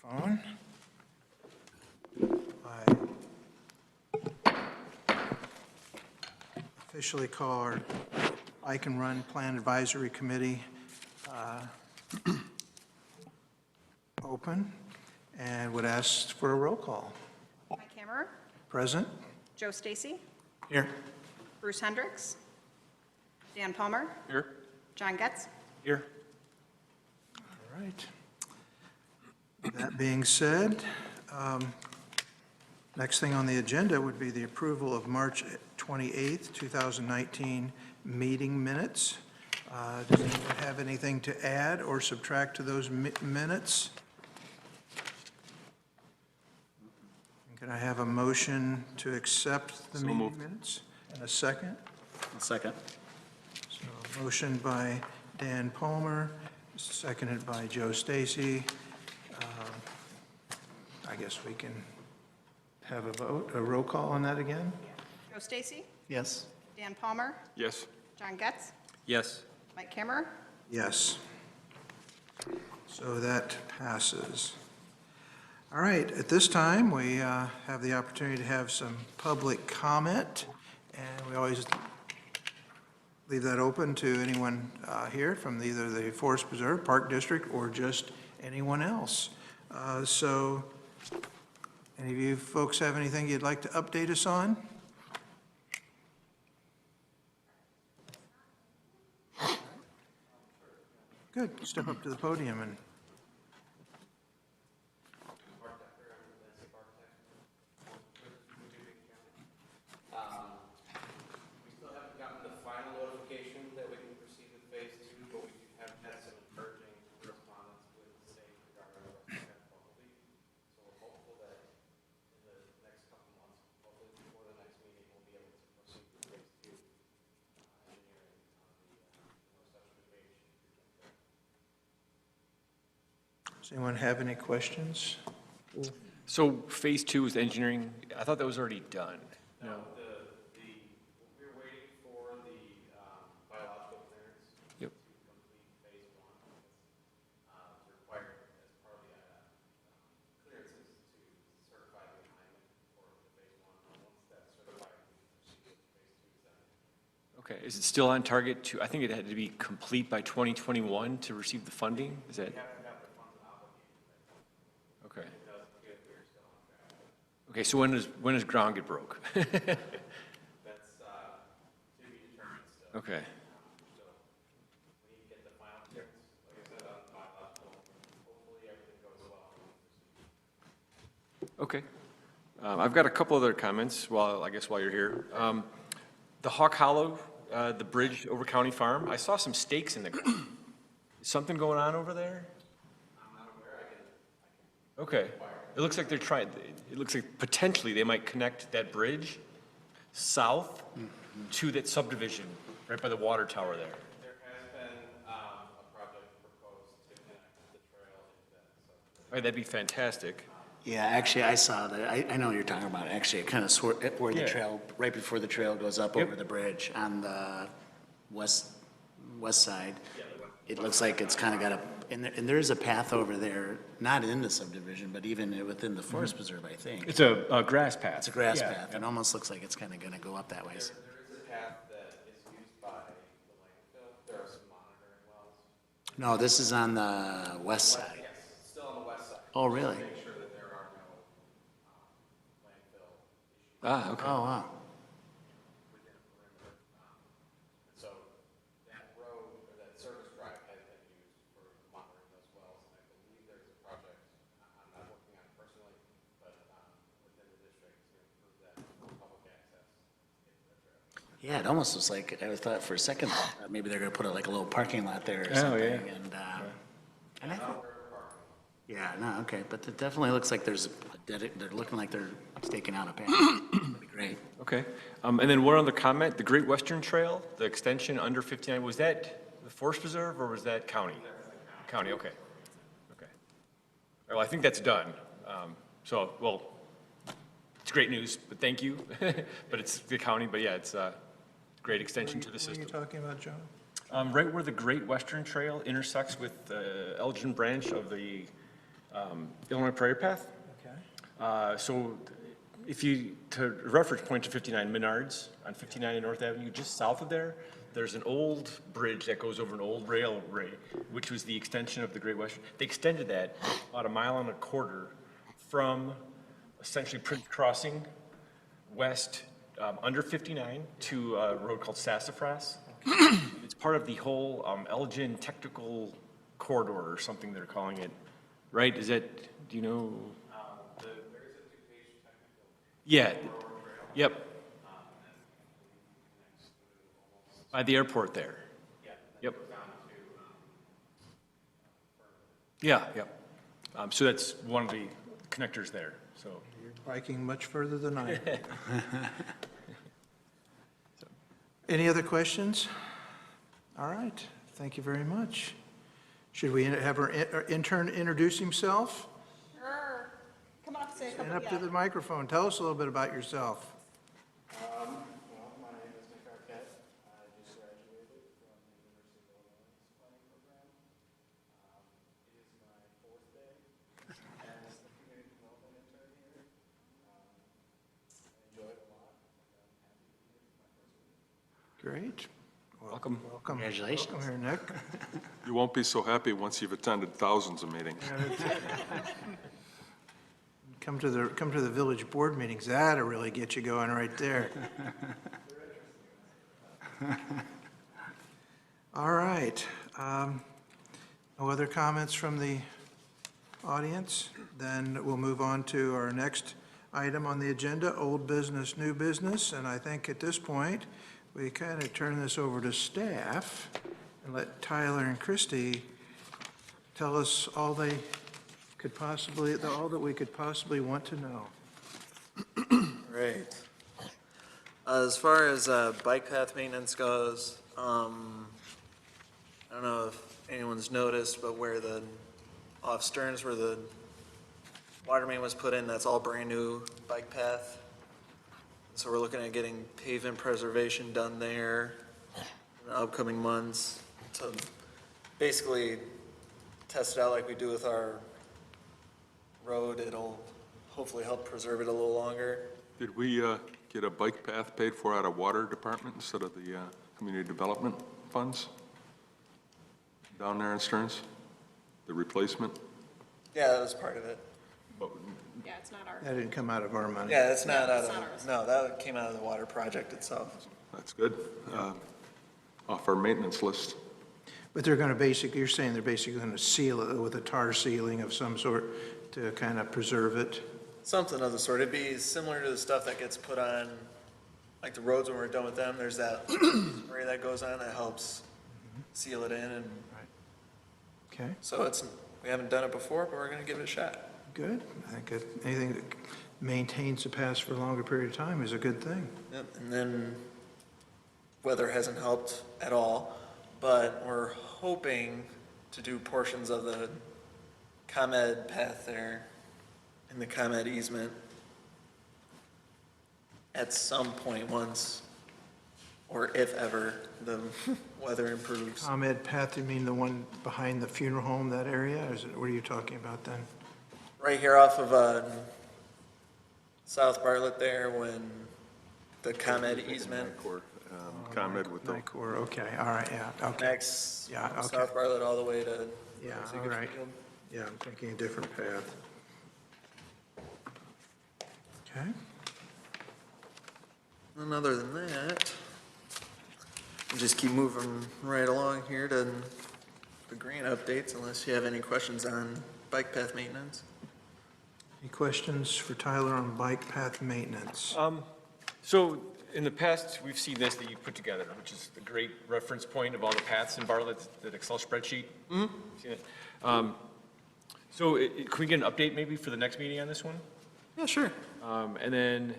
phone. I officially call our I Can Run Plan Advisory Committee open and would ask for a roll call. Mike Hammerer, Present? Joe Stacy, Here. Bruce Hendricks, Dan Palmer, Here. John Getz. Here. All right. That being said, next thing on the agenda would be the approval of March 28th, 2019 meeting minutes. Does anyone have anything to add or subtract to those minutes? Can I have a motion to accept the meeting minutes? And a second? Second. So a motion by Dan Palmer, seconded by Joe Stacy. I guess we can have a vote, a roll call on that again? Joe Stacy, Yes. Dan Palmer, Yes. John Getz, Yes. Mike Hammerer. Yes. So that passes. All right, at this time, we have the opportunity to have some public comment, and we always leave that open to anyone here from either the Forest Preserve, Park District, or just anyone else. So, any of you folks have anything you'd like to update us on? Good, step up to the podium and. We still haven't gotten the final notification that we can proceed with phase 2, but we have had some encouraging correspondence with the state regarding our West quality. So we're hopeful that in the next couple months, hopefully before the next meeting, we'll be able to proceed with phase 2 engineering on the north side of DuPage. Does anyone have any questions? So phase 2 is engineering. I thought that was already done. No, we're waiting for the biological clearance Yep. to complete phase 1. It's required as part of the clearances to certify the alignment for the phase 1. And once that's certified, we can proceed with phase 2 design. Okay. Is it still on target to, I think it had to be complete by 2021 to receive the funding? Is that? We haven't got the funds obligated right now. Okay. It does appear we're still on track. Okay, so when does ground get broke? That's to be determined still. Okay. So we need to get the final clearance, like I said, on the biological. Hopefully everything goes well. Okay. I've got a couple other comments while you're here. The Hawk Hollow, the bridge over County Farm, I saw some stakes in the ground. Is something going on over there? I'm not aware. Okay. It looks like they're trying, it looks like potentially they might connect that bridge south to that subdivision right by the water tower there. There has been a project proposed to connect the trail into that. All right, that'd be fantastic. Yeah, actually, I saw that. I know what you're talking about. Actually, it kind of where the Yeah. trail, right before the trail goes up Yep. over the bridge on the west side. It looks like it's kind of got a, and there is a path over there, not in the subdivision, but even within the Forest Preserve, I think. It's a grass path. It's a grass path. It almost looks like it's kind of going to go up that way. There is a path that is used by the landfill. There are some monitoring wells. No, this is on the west side. Yes, it's still on the west side. Oh, really? Make sure that there are no landfill issues Ah, okay. Oh, wow. within a perimeter. So that road, or that service drive has been used for monitoring those wells. And I believe there's a project, I'm not working on it personally, but within the district to improve that for public access into the trail. Yeah, it almost was like, I thought for a second, maybe they're going to put like a little parking lot there or Oh, something. yeah. And I think, yeah, no, okay, but it definitely looks like they're looking like they're staking out a path. That'd be great. Okay. And then one other comment, the Great Western Trail, the extension under 59, was that the Forest Preserve or was that county? County, okay. Okay. Well, I think that's done. Well, it's great news, but thank you. But it's the county, but yeah, it's a great extension to the What are you system. talking about, John? Right where the Great Western Trail intersects with the Elgin branch of the Illinois Prairie Path. Okay. So if you, to reference point to 59 Menards on 59 and North Avenue, just south of there, there's an old bridge that goes over an old railway, which was the extension of the Great Western. They extended that about 1.25 miles from essentially Prince Crossing west under 59 to a road called Sassafras. It's part of the whole Elgin Technical Corridor or something they're calling it, right? Is that, do you know? There is a DuPage technical. Yeah, yep. By the airport there. Yeah. Yep. Goes down to, Yeah, yep. So that's one of the connectors there, so. You're biking much further than I am. Any other questions? All right, thank you very much. Should we have our intern introduce himself? Sure. Come on up, say a Stand couple, up to the microphone. Tell us a little bit about yourself. Well, my name is Nick Arquette. I just graduated from the University of Illinois planning program. It is my 4th day as the community development intern here. I enjoy it a lot. I'm happy to be here for my first week. Great. Welcome. Welcome. Congratulations. Welcome here, Nick. You won't be so happy once you've attended thousands of meetings. Come to the village board meetings. That'll really get you going right there. All right. No other comments from the audience? Then we'll move on to our next item on the agenda, old business, new business. And I think at this point, we kind of turn this over to staff and let Tyler and Christie tell us all they could possibly, all that we could possibly want to know. Right. As far as bike path maintenance goes, I don't know if anyone's noticed, but where the, off Stearns where the water main was put in, that's all brand new bike path. So we're looking at getting pavement preservation done there in the upcoming months to basically test it out like we do with our road. It'll hopefully help preserve it a little longer. Did we get a bike path paid for out of water department instead of the community development funds down there in Stearns? The replacement? Yeah, that was part of it. Yeah, it's not our. That didn't come out of our money. Yeah, it's not out it's of, not ours. no, that came out of the water project itself. That's good. Off our maintenance list. But they're going to basically, you're saying they're basically going to seal it with a tar sealing of some sort to kind of preserve it? Something of the sort. It'd be similar to the stuff that gets put on, like the roads when we're done with them. There's that spray that goes on that helps seal it in. And Okay, so it's, we haven't done it before, but we're going to give it a shot. good. I think anything that maintains the pass for a longer period of time is a good thing. Yep. And then weather hasn't helped at all, but we're hoping to do portions of the ComEd path there in the ComEd easement at some point once, or if ever, the weather improves. ComEd path, you mean the one behind the funeral home, that area? Or is it, what are you talking about then? Right here off of South Bartlett there, when the ComEd easement ComEd with the, Nycor, okay, all right, yeah, okay. connects Yeah, okay. South Bartlett all the way to. Yeah, Seeger all right. Field. Yeah, I'm thinking a different path. Okay, And other than that, we'll just keep moving right along here to the green updates, unless you have any questions on bike path maintenance. any questions for Tyler on bike path maintenance? So in the past, we've seen this that you put together, which is the great reference point of all the paths in Bartlett, that Excel spreadsheet. Seen it? So can we get an update maybe for the next meeting on this one? Yeah, sure. And then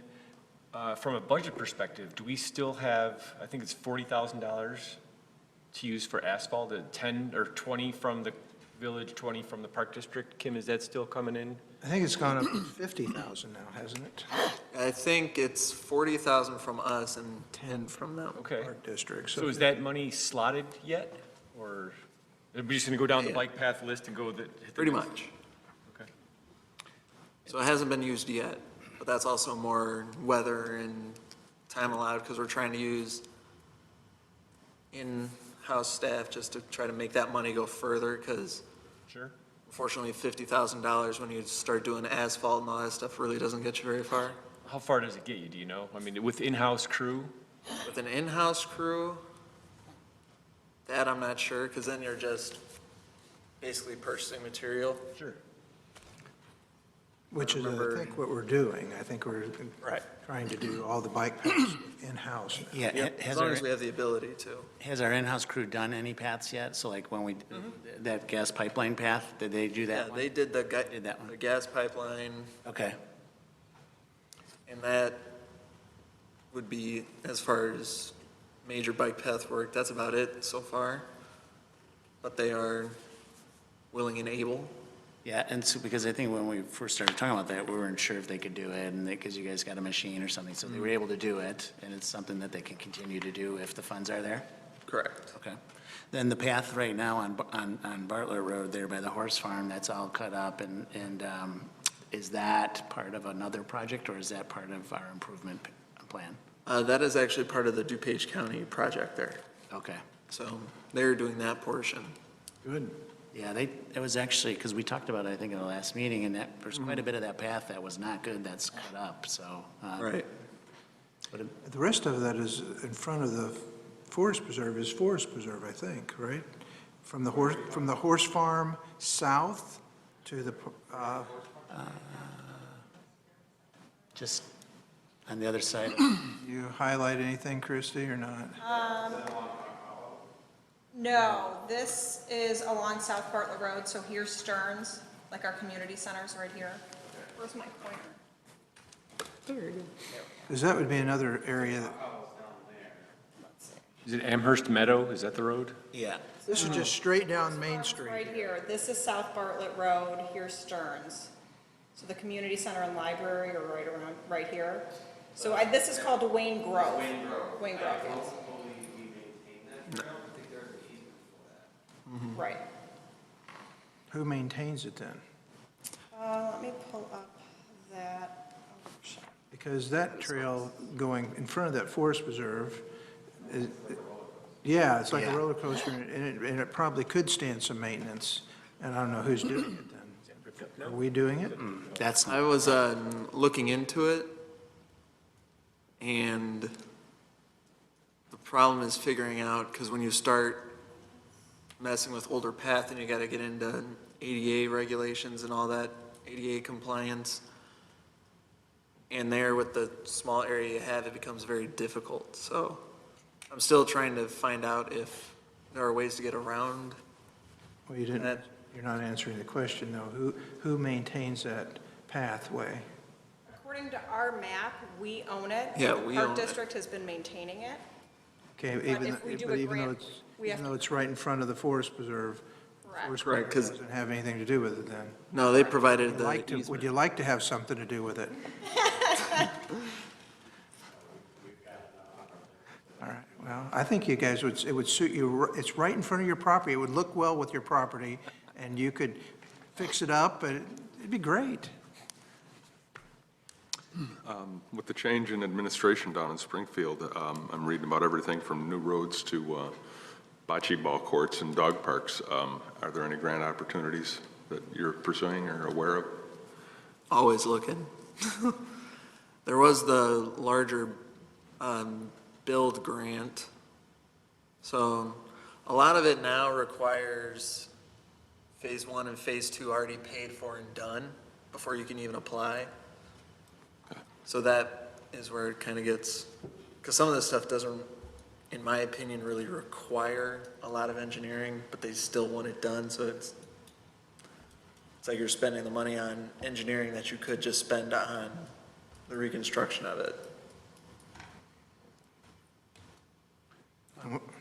from a budget perspective, do we still have, I think it's $40,000 to use for asphalt, 10 or 20 from the village, 20 from the park district? Kim, is that still coming in? I think it's gone up to 50,000 now, hasn't it? I think it's 40,000 from us and 10 from them. Okay. Park district, So is that money slotted yet? Or are we just going to go down the bike path list and go that? Pretty much. Okay. So it hasn't been used yet, but that's also more weather and time allowed, because we're trying to use in-house staff just to try to make that money go further, because Sure. unfortunately, $50,000 when you start doing asphalt and all that stuff really doesn't get you very far. How far does it get you, do you know? I mean, with in-house crew? With an in-house crew, that I'm not sure, because then you're just basically purchasing material. Sure. Which is, I remember- think, what we're doing. I think we're Right. trying to do all the bike paths in-house. Yeah, As has long our, as we have the ability to. has our in-house crew done any paths yet? So like when we, that gas pipeline path, did they do Yeah, that one? they did the Did that one. the gas pipeline, Okay, and that would be, as far as major bike path work, that's about it so far. But they are willing and able. yeah, and so, because I think when we first started talking about that, we weren't sure if they could do it, and because you guys got a machine or something, so they were able to do it, and it's something that they can continue to do if the funds are there? Correct. Okay. Then the path right now on Bartlett Road there by the horse farm, that's all cut up, and is that part of another project, or is that part of our improvement plan? That is actually part of the DuPage County project there. Okay. So they're doing that portion. Good. Yeah, it was actually, because we talked about it, I think, in the last meeting, and that, there's quite a bit of that path that was not good, that's cut up, so. Right. But it- The rest of that is in front of the forest preserve, I think, right? From the horse farm south to the, Just on the other side, you highlight anything, Christie, or not? No, this is along South Bartlett Road, so here's Stearns, like our community center's right here. Where's my pointer? Because that would be another area, that- Is it Amherst Meadow? Is that the road? yeah. this is just straight down Main Street. Right here, this is South Bartlett Road, here's Stearns. So the community center and library are right around, right here. So this is called Wayne Grove. Wayne Grove, yes. Right. Who maintains it then? Let me pull up that. Because that trail going in front of that forest preserve, is, yeah, it's like a Yeah. roller coaster, and it probably could stand some maintenance, and I don't know who's doing it then. Are we doing it? That's, I was looking into it, and the problem is figuring out, because when you start messing with older path, and you got to get into ADA regulations and all that, ADA compliance, and there with the small area you have, it becomes very difficult. So I'm still trying to find out if there are ways to get around. Well, you didn't, you're not answering the question, though. Who maintains that pathway? According to our map, we own it. Yeah, we Park own it. District has been maintaining it. Okay, But even, if we do but a even though grant, it's, we have even though to- it's right in front of the forest preserve, Correct. forest Correct, preserve 'cause- doesn't have anything to do with it then. No, they provided Would the would you easement. like to have something to do with it? All right, well, I think you guys it would suit you, it's right in front of your property, it would look well with your property, and you could fix it up, but it'd be great. With the change in administration down in Springfield, I'm reading about everything from new roads to bocce ball courts and dog parks. Are there any grant opportunities that you're pursuing or aware of? Always looking. There was the larger build grant. So a lot of it now requires phase 1 and phase 2 already paid for and done before you can even apply. So that is where it kind of gets, because some of this stuff doesn't, in my opinion, really require a lot of engineering, but they still want it done, so it's like you're spending the money on engineering that you could just spend on the reconstruction of it.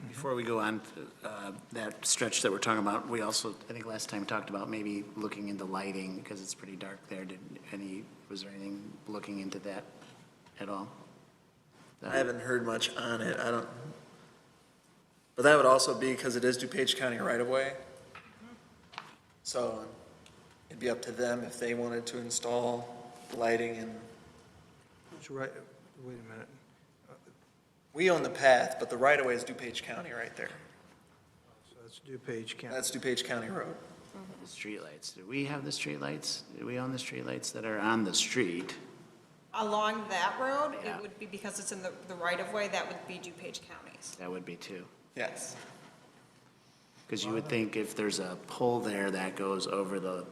before we go on, that stretch that we're talking about, we also, I think last time talked about maybe looking into lighting, because it's pretty dark there. Was there anything looking into that at all? I haven't heard much on it, but that would also be because it is DuPage County right of way. So it'd be up to them if they wanted to install lighting and, So right, wait a minute. we own the path, but the right-of-way is DuPage County right there. So that's DuPage County. That's DuPage County Road. The streetlights, do we have the streetlights? Do we own the streetlights that are on the street? Along that road, it Yeah. would be, because it's in the right-of-way, that would be DuPage County's. That would be too. Yes. Because you would think if there's a pole there that goes over the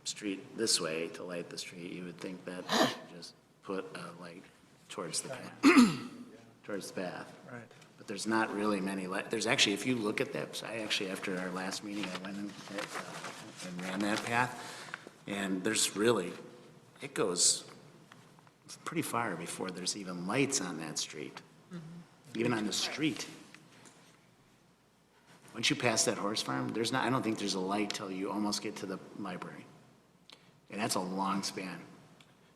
street this way to light the street, you would think that you should just put a light towards the path, towards the path. Right. But there's not really many light, there's actually, if you look at that, I actually, after our last meeting, I went and ran that path, and there's really, it goes pretty far before there's even lights on that street, even on the street. Once you pass that horse farm, there's not, I don't think there's a light till you almost get to the library. And that's a long span.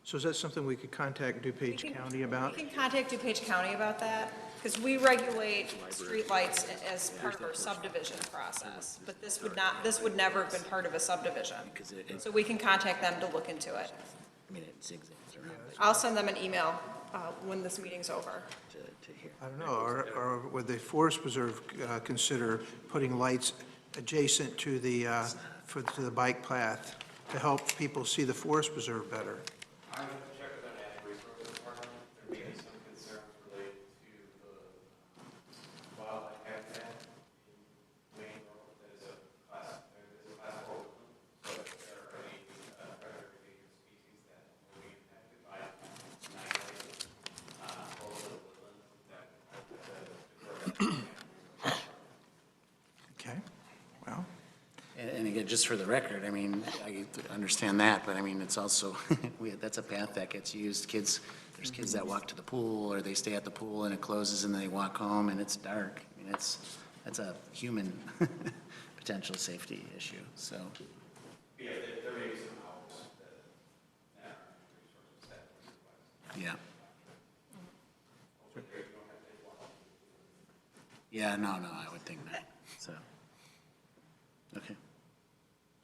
So is that something we could contact DuPage County about? We can contact DuPage County about that, because we regulate streetlights as part of our subdivision process. But this would never have been part of a subdivision. Because So we can contact them to look into it. I mean, it zigzags around I'll send them an email when this meeting's over. to here. I don't know, or would the Forest Preserve consider putting lights adjacent to the, to the bike path to help people see the Forest Preserve better? I have to check with the natural resources department. There may be some concerns related to the wildlife habitat in Wayne Road that is a class 4 woodland. So if there are any predator endangered species that will be impacted by annihilation, or the woodland, that Okay, well, And again, just for the record, I mean, I understand that, but I mean, it's also, that's a path that gets used. There's kids that walk to the pool, or they stay at the pool and it closes and they walk home and it's dark. I mean, that's a human potential safety issue, so. yeah, there may be some hours that natural resources that Yeah. Yeah, no, I would think not, so. Okay.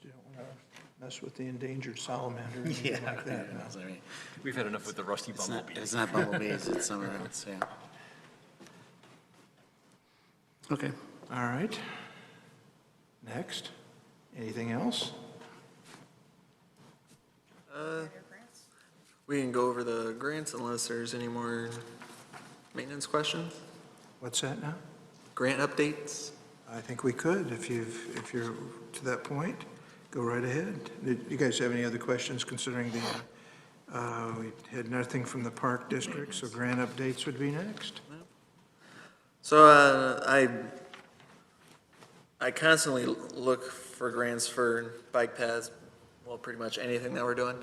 you don't want to mess with the endangered salamander or anything Yeah, like that, no. sorry. We've had enough with the rusty It's not, bumblebee. it's not bumblebees, it's somewhere else, yeah. Okay. All right. Next, anything else? We can go over the grants unless there's any more maintenance questions, What's that now? grant updates. I think we could, if you're to that point, go right ahead. Did you guys have any other questions considering we had nothing from the Park District, so grant updates would be next. So I constantly look for grants for bike paths, well, pretty much anything that we're doing.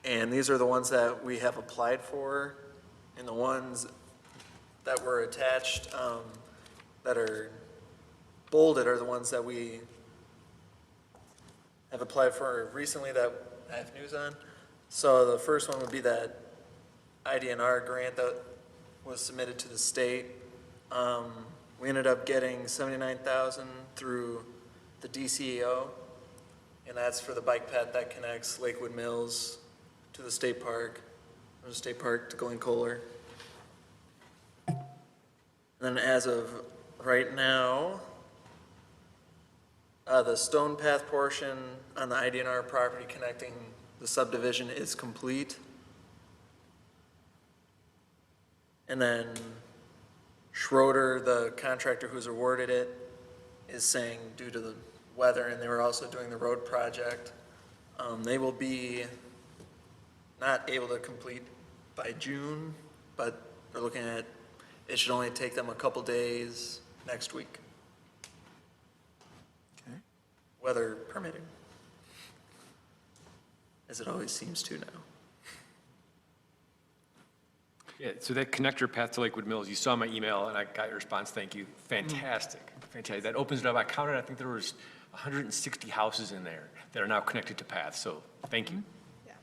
And these are the ones that we have applied for, and the ones that were attached, that are bolded are the ones that we have applied for recently that I have news on. So the first one would be that IDNR grant that was submitted to the state. We ended up getting $79,000 through the DCEO, and that's for the bike path that connects Lakewood Mills to the state park, from the state park to Glen Kohler. And then as of right now, the Stone Path portion on the IDNR property connecting the subdivision is complete. And then Schroeder, the contractor who's awarded it, is saying due to the weather, and they were also doing the road project, they will be not able to complete by June, but they're looking at, it should only take them a couple days next week, Okay. weather permitting, as it always seems to now. Yeah, so that connector path to Lakewood Mills, you saw my email and I got your response, thank you. Fantastic, fantastic. That opens it up. I counted, I think there was 160 houses in there that are now connected to paths, so thank you. Yeah.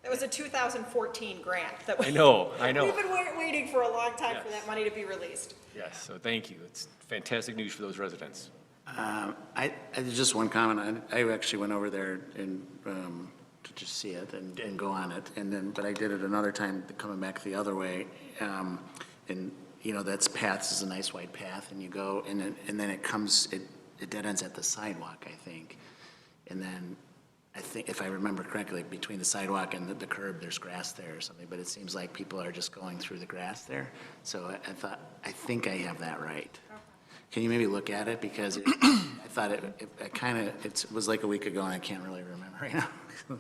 That was a 2014 grant that we. I know. We've been waiting for a long time for Yes. that money to be released. Yes, so thank you. It's fantastic news for those residents. There's just one comment. I actually went over there and, to just see it and go on it. And then, but I did it another time coming back the other way. And, you know, that's paths is a nice wide path and you go and then it comes, it dead ends at the sidewalk, I think. And then I think, if I remember correctly, between the sidewalk and the curb, there's grass there or something, but it seems like people are just going through the grass there. So I think I have that right. Can you maybe look at it? Because I thought it was like a week ago and I can't really remember right now.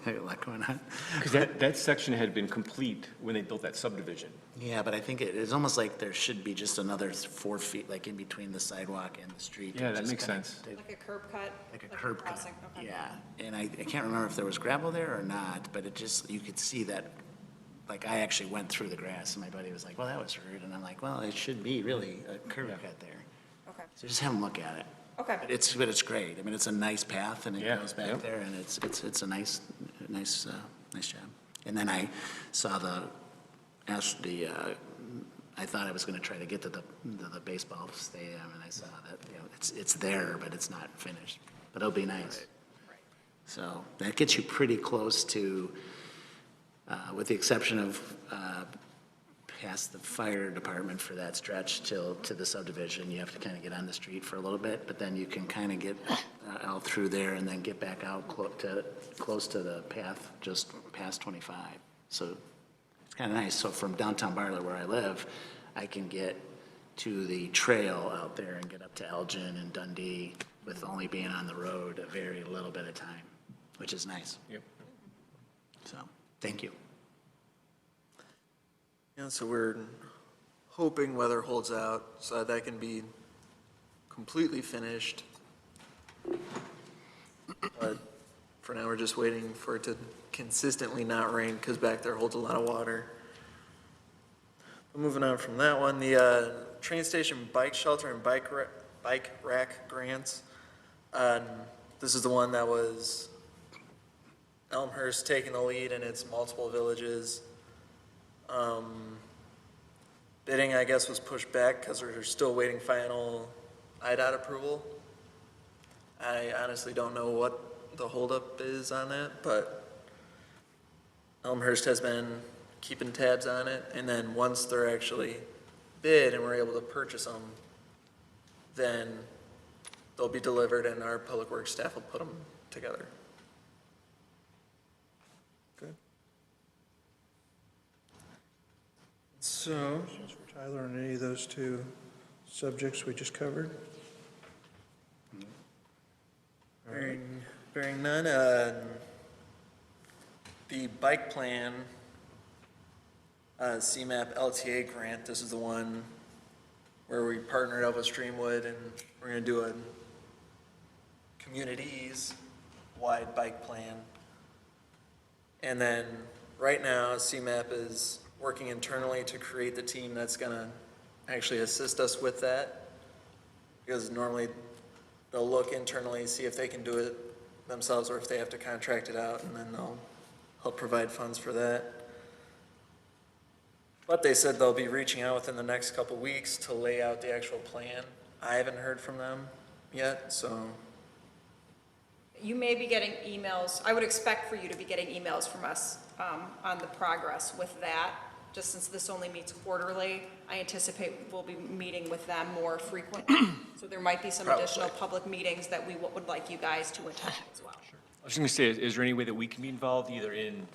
I got a lot going on. Because that section had been complete when they built that subdivision. Yeah, but I think it's almost like there should be just another 4 feet, like in between the sidewalk and the street. Yeah, that Just makes kinda- sense. Like a curb cut? Like a curb cut, crossing, okay. yeah. And I can't remember if there was gravel there or not, but it just, you could see that, like, I actually went through the grass, and my buddy was like, well, that was rude, and I'm like, well, it should be really a curb cut there. Okay, So just have them look at it. okay. But it's great. I mean, it's a nice path, and it Yeah, goes back yep. there, and it's a nice job. And then I saw I thought I was gonna try to get to the baseball stadium, and I saw that, you know, it's there, but it's not finished. But it'll be nice. So that gets you pretty close to, with the exception of past the fire department for that stretch to the subdivision, you have to kind of get on the street for a little bit, but then you can kind of get out through there and then get back out close to the path just past 25. So it's kind of nice. So from downtown Bartlett, where I live, I can get to the trail out there and get up to Elgin and Dundee with only being on the road a very little bit of time, which is nice. Yep. So, thank you. Yeah, so we're hoping weather holds out so that can be completely finished. But for now, we're just waiting for it to consistently not rain because back there holds a lot of water. Moving on from that one, the train station bike shelter and bike rack grants. This is the one that was Elmhurst taking the lead in its multiple villages. Bidding, I guess, was pushed back because we're still waiting final IDOT approval. I honestly don't know what the holdup is on that, but Elmhurst has been keeping tabs on it, and then once they're actually bid and we're able to purchase them, then they'll be delivered and our public works staff will put them together. Good. So, Questions for Tyler on any of those two subjects we just covered? bearing none, the bike plan, CMAP LTA grant, this is the one where we partnered up with Streamwood and we're gonna do a communities-wide bike plan. And then, right now, CMAP is working internally to create the team that's gonna actually assist us with that. Because normally, they'll look internally, see if they can do it themselves or if they have to contract it out, and then they'll help provide funds for that. But they said they'll be reaching out within the next couple weeks to lay out the actual plan. I haven't heard from them yet, so. You may be getting emails, I would expect for you to be getting emails from us on the progress with that. Just since this only meets quarterly, I anticipate we'll be meeting with them more frequently. So there might be some additional public meetings that we would like you guys to attend as well. I was going to say, is there any way that we can be involved either in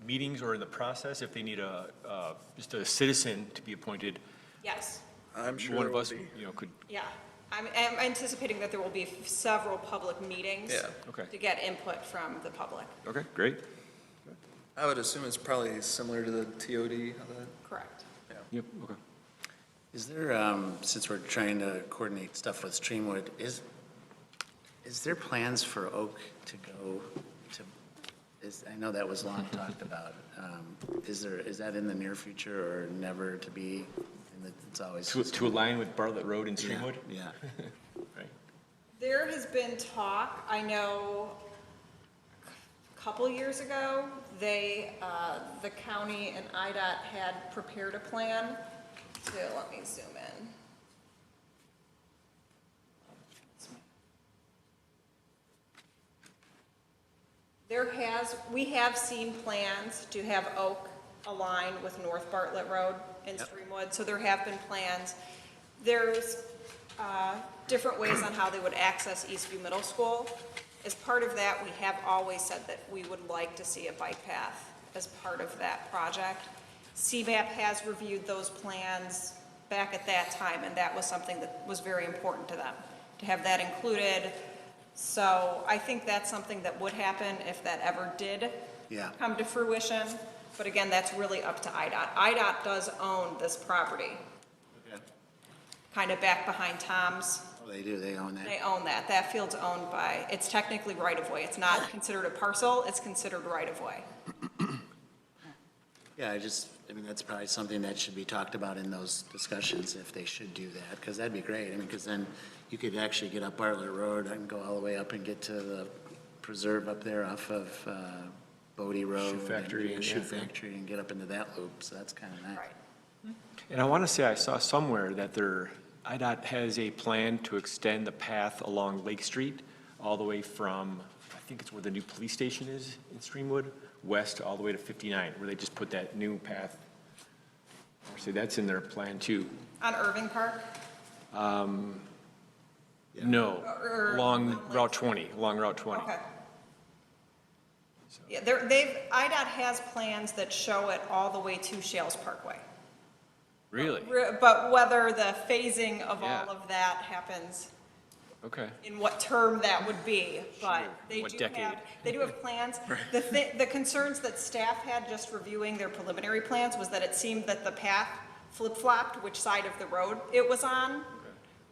meetings or in the process if they need just a citizen to be appointed? Yes, I'm sure One there of will us, be. could, yeah. I'm anticipating that there will be several public meetings Yeah. Okay. to get input from the public. okay, great. I would assume it's probably similar to the TOD, how that. Correct. Yep, okay. Is there, since we're trying to coordinate stuff with Streamwood, is there plans for Oak to go to, I know that was long talked about. Is that in the near future or never to be, it's always. To align with Bartlett Road and Streamwood? Yeah. Right. There has been talk, I know, a couple years ago, the county and IDOT had prepared a plan. So let me zoom in. We have seen plans to have Oak align with North Bartlett Road in Streamwood, so there have been plans. There's different ways on how they would access Eastview Middle School. As part of that, we have always said that we would like to see a bike path as part of that project. CMAP has reviewed those plans back at that time, and that was something that was very important to them, to have that included. So I think that's something that would happen if that ever did Yeah. come to fruition. But again, that's really up to IDOT. IDOT does own this property, Okay. kind of back behind Tom's. Oh, they do, they own that. They own that. That field's owned by, it's technically right-of-way. It's not considered a parcel, it's considered right-of-way. Yeah, I mean, that's probably something that should be talked about in those discussions, if they should do that, because that'd be great. I mean, because then you could actually get up Bartlett Road and go all the way up and get to the preserve up there off of Bodie Road. Factory, and Shoe yeah. Factory, and get up into that loop, so that's kind of nice. Right. And I want to say I saw somewhere that IDOT has a plan to extend the path along Lake Street all the way from, I think it's where the new police station is in Streamwood, west all the way to 59, where they just put that new path. So that's in their plan too. On Irving Park? No, Or- along Route 20, Okay. Yeah, IDOT has plans that show it all the way to Shales Parkway. Really? But whether the phasing of Yeah. all of that happens, Okay. in what term that would be, but Sure. they What do decade? have, they do have plans. The concerns that staff had just reviewing their preliminary plans was that it seemed that the path flip-flopped which side of the road it was on,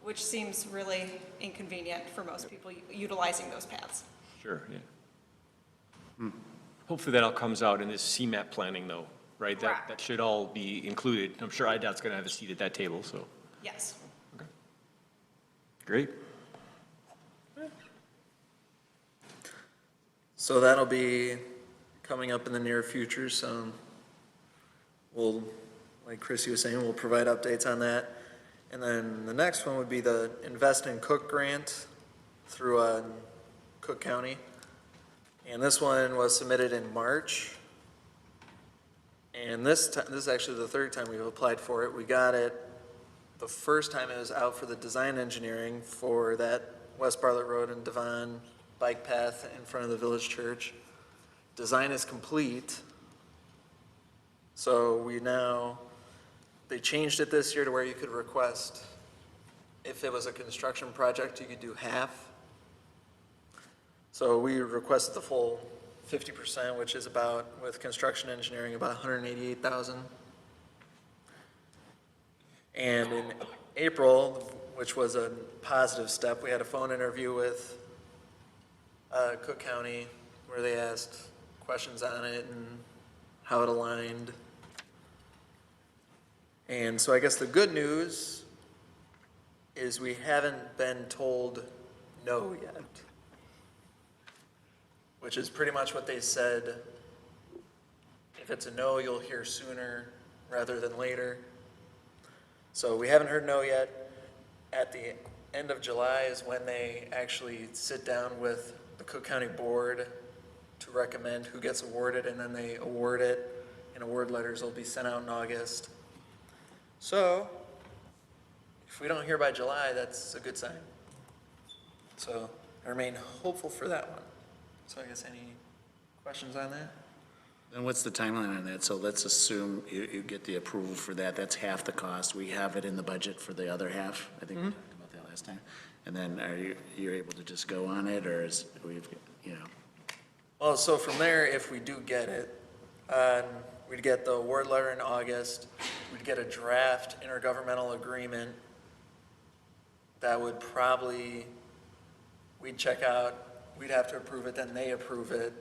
which seems really inconvenient for most people utilizing those paths. Sure, yeah. Hopefully that all comes out in this CMAP planning though, right? Correct. That should all be included. I'm sure IDOT's going to have a seat at that table, so. Yes. Great. So that'll be coming up in the near future, so we'll, like Chrissy was saying, we'll provide updates on that. And then the next one would be the Invest in Cook grant through Cook County. And this one was submitted in March. And this is actually the third time we've applied for it. We got it the first time it was out for the design engineering for that West Bartlett Road and Devon bike path in front of the village church. Design is complete. So they changed it this year to where you could request, if it was a construction project, you could do half. So we requested the full 50%, which is about, with construction engineering, about $188,000. And in April, which was a positive step, we had a phone interview with Cook County where they asked questions on it and how it aligned. And so I guess the good news is we haven't been told no yet, which is pretty much what they said. If it's a no, you'll hear sooner rather than later. So we haven't heard no yet. At the end of July is when they actually sit down with the Cook County Board to recommend who gets awarded, and then they award it, and award letters will be sent out in August. So if we don't hear by July, that's a good sign. So I remain hopeful for that one. So I guess any questions on that? And what's the timeline on that? So let's assume you get the approval for that, that's half the cost. We have it in the budget for the other half. I think we talked about that last time. And then you're able to just go on it, or Well, so from there, if we do get it, we'd get the award letter in August. We'd get a draft intergovernmental agreement that would probably, we'd check out, we'd have to approve it, then they approve it.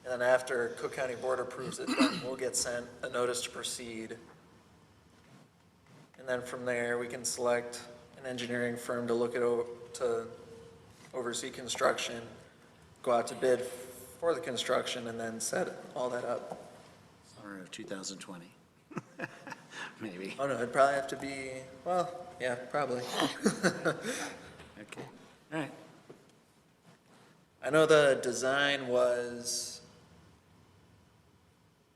And then after Cook County Board approves it, then we'll get sent a notice to proceed. And then from there, we can select an engineering firm to look at, to oversee construction, go out to bid for the construction, and then set all that up. summer of 2020. Maybe. Oh, no, it'd probably have to be, well, yeah, probably. Okay, all right. I know the design was,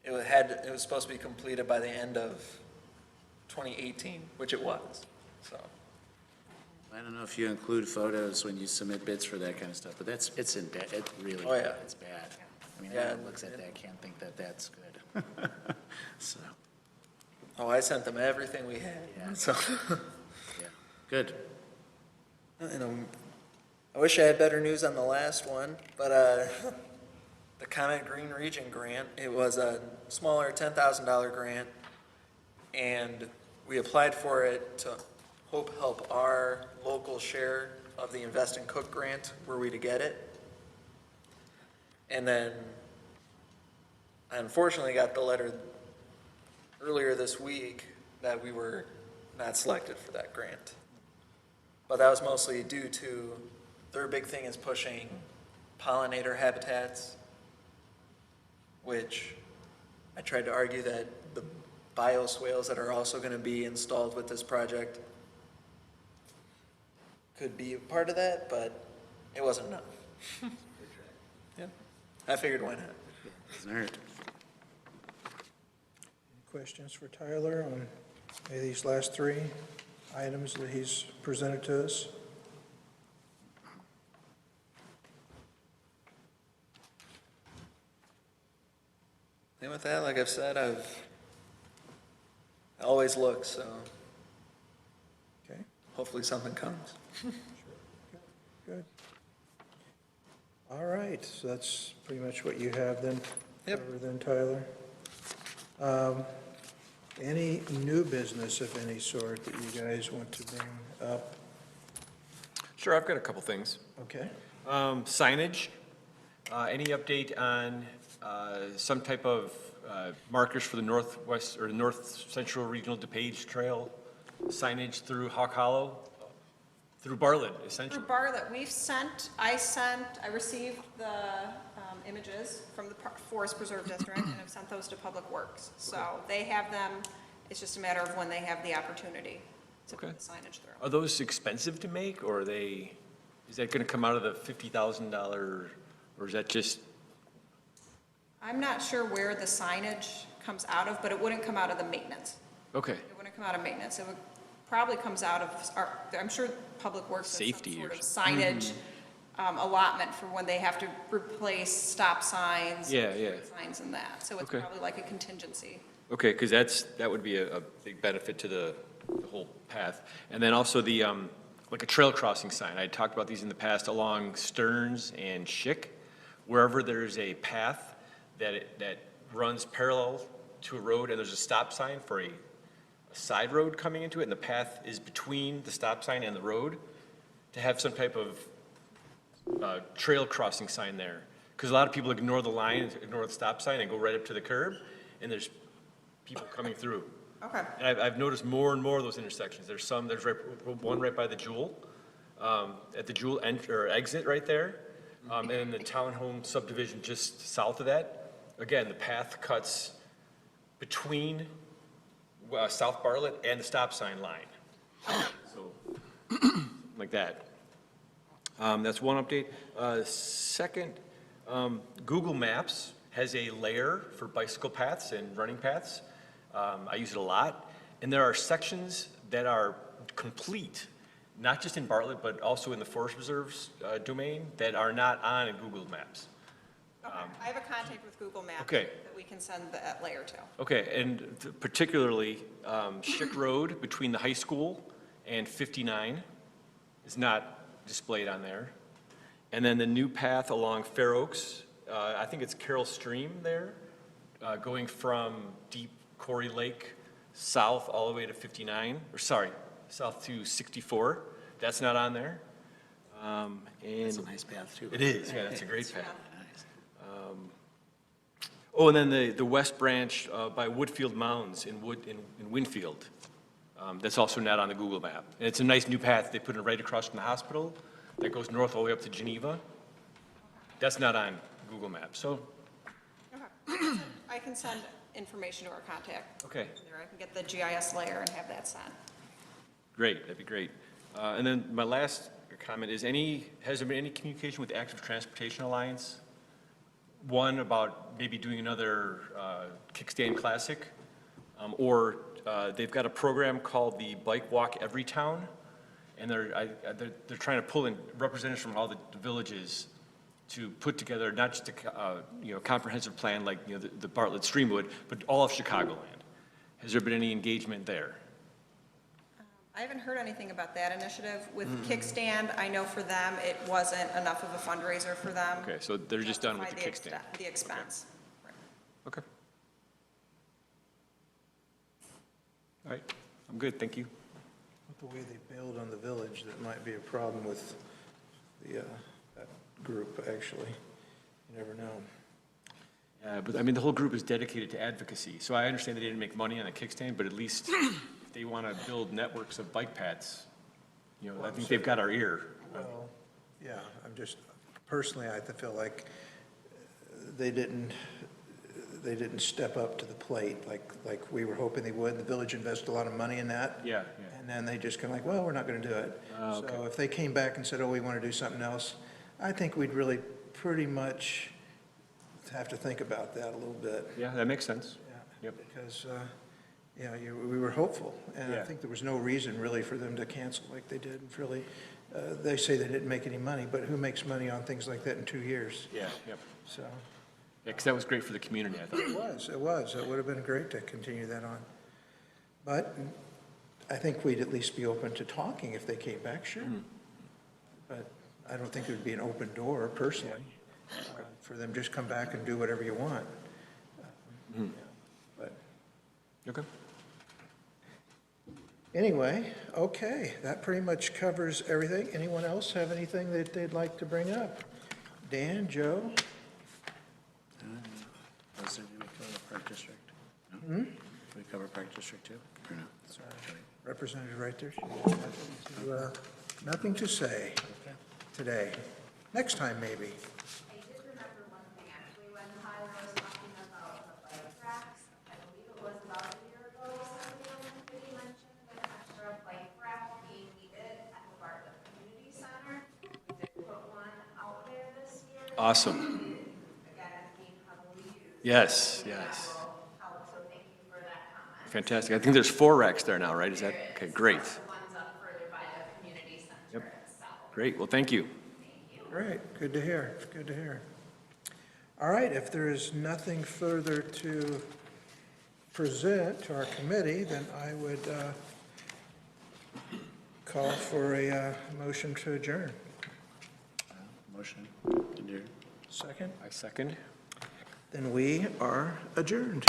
it was supposed to be completed by the end of 2018, which it was, so. I don't know if you include photos when you submit bids for that kind of stuff, but it's in bad, it really, Oh, yeah. it's bad. I mean, Yeah. anyone looks at that, can't think that that's good. So, Oh, I sent them everything we had, Yeah. so. yeah, good. I wish I had better news on the last one, but the Comment Green Region grant, it was a smaller $10,000 grant, and we applied for it to help our local share of the Invest and Cook grant, were we to get it. And then I unfortunately got the letter earlier this week that we were not selected for that grant. But that was mostly due to their big thing is pushing pollinator habitats, which I tried to argue that the bioswales that are also going to be installed with this project could be a part of that, but it wasn't enough. Yeah, I figured why not? Doesn't hurt. Questions for Tyler on any of these last three items that he's presented to us? And with that, like I've said, I always look, so Okay, hopefully something comes. good. All right, so that's pretty much what you have then, Yep. covered then, Tyler. Any new business of any sort that you guys want to bring up? Sure, I've got a couple things. Okay, Signage, any update on some type of markers for the northwest or north central regional DuPage Trail signage through Hawk Hollow, through Bartlett, essentially? For Bartlett, I received the images from the Forest Preserve District and have sent those to Public Works. So they have them, it's just a matter of when they have the opportunity to Okay. put the signage through. Are those expensive to make, or is that going to come out of the $50,000, or is that just, I'm not sure where the signage comes out of, but it wouldn't come out of the maintenance. okay, It wouldn't come out of maintenance. It would probably comes out of our, I'm sure Public Works has some Safety sort or of signage allotment for when they have to replace stop signs. Yeah, yeah. Signs and that. So it's Okay. probably like a contingency. okay, because that would be a big benefit to the whole path. And then also the, like a trail crossing sign, I talked about these in the past along Stearns and Schick, wherever there's a path that runs parallel to a road and there's a stop sign for a side road coming into it, and the path is between the stop sign and the road, to have some type of trail crossing sign there. Because a lot of people ignore the line, ignore the stop sign, and go right up to the curb, and there's people coming through. Okay. And I've noticed more and more of those intersections. There's one right by the Jewel, at the Jewel exit right there, and then the townhome subdivision just south of that. Again, the path cuts between South Bartlett and the stop sign line. So, like that. That's one update. Second, Google Maps has a layer for bicycle paths and running paths. I use it a lot. And there are sections that are complete, not just in Bartlett, but also in the Forest Reserve's domain, that are not on Google Maps. Okay. I have a contact with Google Maps. Okay. That we can send that layer to. Okay, and particularly Schick Road between the high school and 59 is not displayed on there. And then the new path along Fair Oaks, I think it's Carroll Stream there, going from Deep Quarry Lake south all the way to 59, or sorry, south to 64. That's not on there. It's a And nice path, too. it is, yeah, that's a great path. Nice. Oh, and then the west branch by Woodfield Mounds in Winfield. That's also not on the Google map. And it's a nice new path. They put it right across from the hospital that goes north all the way up to Geneva. That's not on Google Maps. So, Okay. I can send information to our contact. okay, There, I can get the GIS layer and have that sent. great. That'd be great. And then my last a comment, has there been any communication with Active Transportation Alliance? One, about maybe doing another kickstand classic, or they've got a program called the Bike Walk Every Town, and they're trying to pull in representatives from all the villages to put together not just a comprehensive plan like the Bartlett Streamwood, but all of Chicagoland. Has there been any engagement there? I haven't heard anything about that initiative. With Kickstand, I know for them, it wasn't enough of a fundraiser for them. Okay, so they're just done with the justify kickstand. The expense. Right. Okay. All right, I'm good, thank you. With the way they build on the village, that might be a problem with the, that group, actually. You never know. Yeah, but I mean, the whole group is dedicated to advocacy, so I understand they didn't make money on the kickstand, but at least if they want to build networks of bike paths, I think they've got our ear. Well, yeah, I'm just, personally, I feel like they didn't step up to the plate like we were hoping they would. The village invested a lot of money in that. Yeah. And then they just kind of like, well, we're not going to do it. Okay. So if they came back and said, oh, we want to do something else, I think we'd really pretty much have to think about that a little bit. Yeah, that makes sense. Yeah. Yep. Because, we were hopeful. And I Yeah. think there was no reason really for them to cancel like they did. Really, they say they didn't make any money, but who makes money on things like that in 2 years? Yeah, yep. So. Yeah, because that was great for the community, I thought. It was. It would have been great to continue that on. But I think we'd at least be open to talking if they came back, sure. But I don't think there'd be an open door personally, for them just come back and do whatever you want. But Okay. anyway, okay, that pretty much covers everything. Anyone else have anything that they'd like to bring up? Dan, Joe? Was there, did we cover the Park District? No? Did we cover Park District too, or no? Representative right there. She has nothing to say today. Next time, maybe. I did remember one thing, actually, when Tyler was talking about the bike racks, I believe it was about a year ago, somebody on the committee mentioned an extra bike rack being needed at the Bartlett Community Center. We did put one out there this year. Awesome. Again, it's being heavily used. Yes. That will help, so thank you for that comment. Fantastic. I think there's 4 racks there now, right? Is that, okay, great. The ones up further by the community center itself. Great, well, thank you. Great, good to hear, good to hear. All right, if there is nothing further to present to our committee, then I would call for a motion to adjourn. Motion, did you? Second? I second. Then we are adjourned.